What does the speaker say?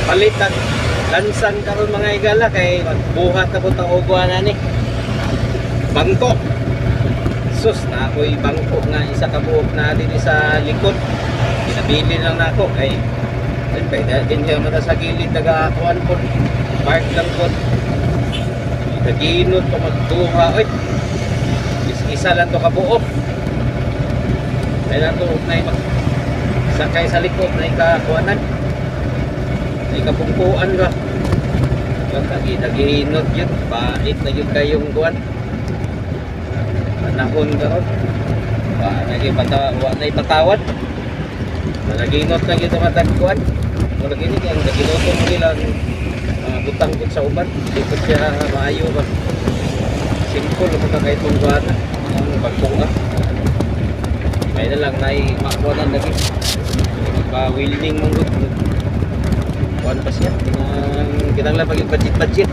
palitan lansan karon mga igala kay buhat na po tang ugwana ni bangko. Sus na ako'y bangko nga isa ka buok na din sa likod. Pinabili lang na ako kay pwede din siya mata sa gilid nagakuan po. Park lang po. Naginot ko magduha. Oy, isa lang to kabuok. Kaya to na sakay sa likod na ikakuanan. Na ikapungkuan ka. Naginot yun. Bait na yun kayong kuan. Panahon karon. Wa na ipatawad. Naginot lang ito matagkuan. Wala gini kaya naginot mo nila butang ko sa uban. Di ko siya maayo ba. Simple ako ka kahit kung buwan. Ang pagpunga. May na lang makuha lagi. Pa-welding mong good. Kuhan pa siya. Kinang lang pag-budget-budget.